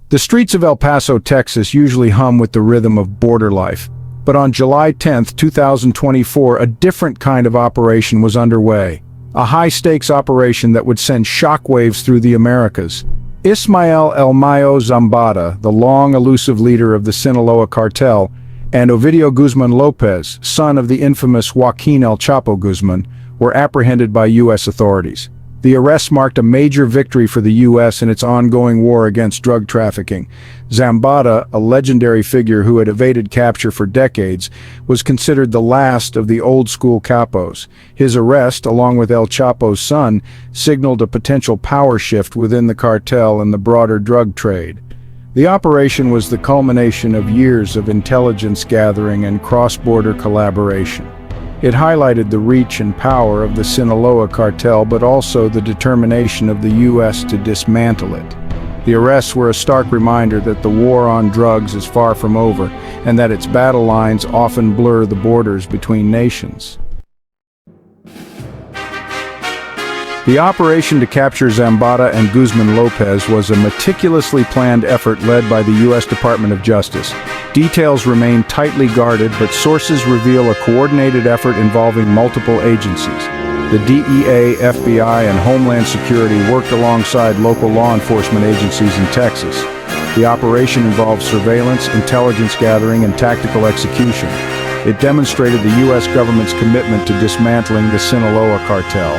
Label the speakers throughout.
Speaker 1: The streets of El Paso, Texas usually hum with the rhythm of border life. But on July 10, 2024, a different kind of operation was underway. A high-stakes operation that would send shockwaves through the Americas. Ismael El Mayo Zambada, the long elusive leader of the Sinaloa Cartel, and Ovidio Guzmán López, son of the infamous Joaquin El Chapo Guzmán, were apprehended by U.S. authorities. The arrests marked a major victory for the U.S. in its ongoing war against drug trafficking. Zambada, a legendary figure who had evaded capture for decades, was considered the last of the old-school capos. His arrest, along with El Chapo's son, signaled a potential power shift within the cartel and the broader drug trade. The operation was the culmination of years of intelligence gathering and cross-border collaboration. It highlighted the reach and power of the Sinaloa Cartel, but also the determination of the U.S. to dismantle it. The arrests were a stark reminder that the war on drugs is far from over, and that its battle lines often blur the borders between nations. The operation to capture Zambada and Guzmán López was a meticulously planned effort led by the U.S. Department of Justice. Details remain tightly guarded, but sources reveal a coordinated effort involving multiple agencies. The DEA, FBI, and Homeland Security worked alongside local law enforcement agencies in Texas. The operation involved surveillance, intelligence gathering, and tactical execution. It demonstrated the U.S. government's commitment to dismantling the Sinaloa Cartel.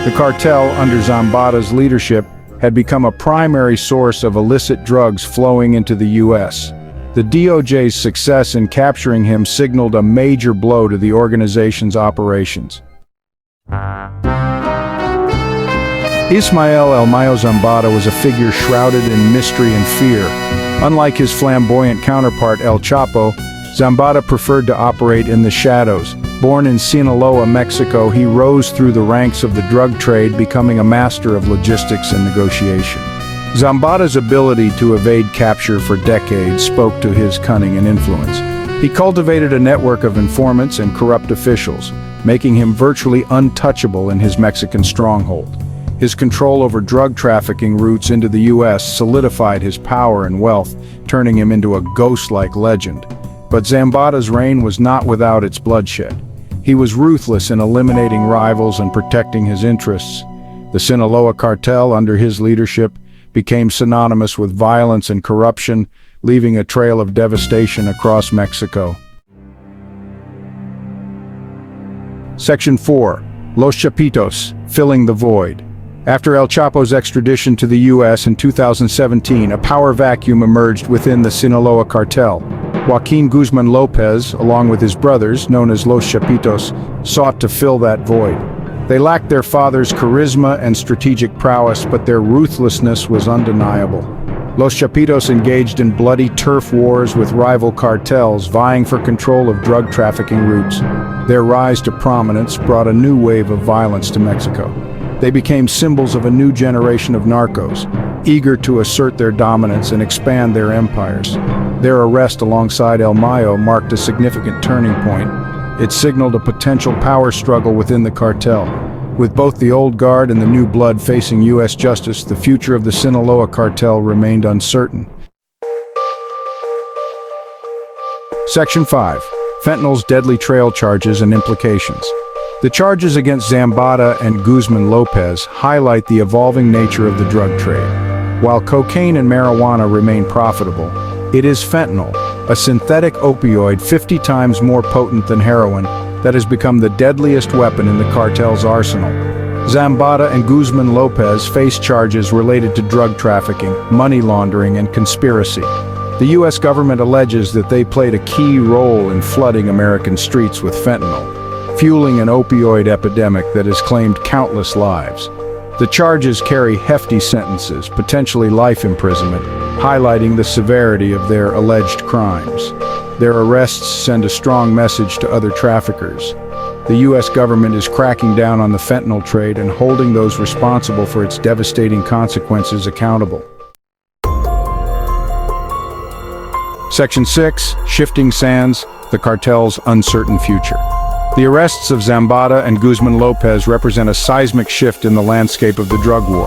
Speaker 1: The cartel, under Zambada's leadership, had become a primary source of illicit drugs flowing into the U.S. The DOJ's success in capturing him signaled a major blow to the organization's operations. Ismael El Mayo Zambada was a figure shrouded in mystery and fear. Unlike his flamboyant counterpart El Chapo, Zambada preferred to operate in the shadows. Born in Sinaloa, Mexico, he rose through the ranks of the drug trade, becoming a master of logistics and negotiation. Zambada's ability to evade capture for decades spoke to his cunning and influence. He cultivated a network of informants and corrupt officials, making him virtually untouchable in his Mexican stronghold. His control over drug trafficking routes into the U.S. solidified his power and wealth, turning him into a ghost-like legend. But Zambada's reign was not without its bloodshed. He was ruthless in eliminating rivals and protecting his interests. The Sinaloa Cartel, under his leadership, became synonymous with violence and corruption, leaving a trail of devastation across Mexico. Section 4. Los Chapitos, filling the void. After El Chapo's extradition to the U.S. in 2017, a power vacuum emerged within the Sinaloa Cartel. Joaquin Guzmán López, along with his brothers, known as Los Chapitos, sought to fill that void. They lacked their father's charisma and strategic prowess, but their ruthlessness was undeniable. Los Chapitos engaged in bloody turf wars with rival cartels, vying for control of drug trafficking routes. Their rise to prominence brought a new wave of violence to Mexico. They became symbols of a new generation of narcos, eager to assert their dominance and expand their empires. Their arrest alongside El Mayo marked a significant turning point. It signaled a potential power struggle within the cartel. With both the old guard and the new blood facing U.S. justice, the future of the Sinaloa Cartel remained uncertain. Section 5. Fentanyl's deadly trail charges and implications. The charges against Zambada and Guzmán López highlight the evolving nature of the drug trade. While cocaine and marijuana remain profitable, it is fentanyl, a synthetic opioid 50 times more potent than heroin, that has become the deadliest weapon in the cartel's arsenal. Zambada and Guzmán López face charges related to drug trafficking, money laundering, and conspiracy. The U.S. government alleges that they played a key role in flooding American streets with fentanyl, fueling an opioid epidemic that has claimed countless lives. The charges carry hefty sentences, potentially life imprisonment, highlighting the severity of their alleged crimes. Their arrests send a strong message to other traffickers. The U.S. government is cracking down on the fentanyl trade and holding those responsible for its devastating consequences accountable. Section 6. Shifting sands, the cartel's uncertain future. The arrests of Zambada and Guzmán López represent a seismic shift in the landscape of the drug war.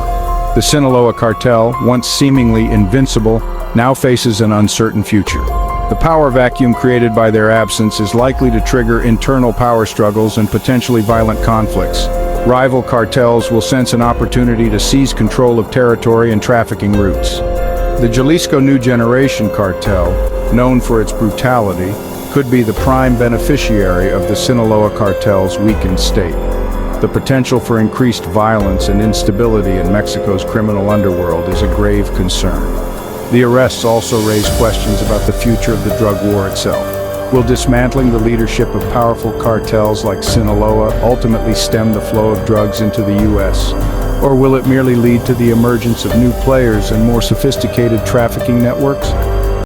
Speaker 1: The Sinaloa Cartel, once seemingly invincible, now faces an uncertain future. The power vacuum created by their absence is likely to trigger internal power struggles and potentially violent conflicts. Rival cartels will sense an opportunity to seize control of territory and trafficking routes. The Jalisco New Generation Cartel, known for its brutality, could be the prime beneficiary of the Sinaloa Cartel's weakened state. The potential for increased violence and instability in Mexico's criminal underworld is a grave concern. The arrests also raise questions about the future of the drug war itself. Will dismantling the leadership of powerful cartels like Sinaloa ultimately stem the flow of drugs into the U.S.? Or will it merely lead to the emergence of new players and more sophisticated trafficking networks?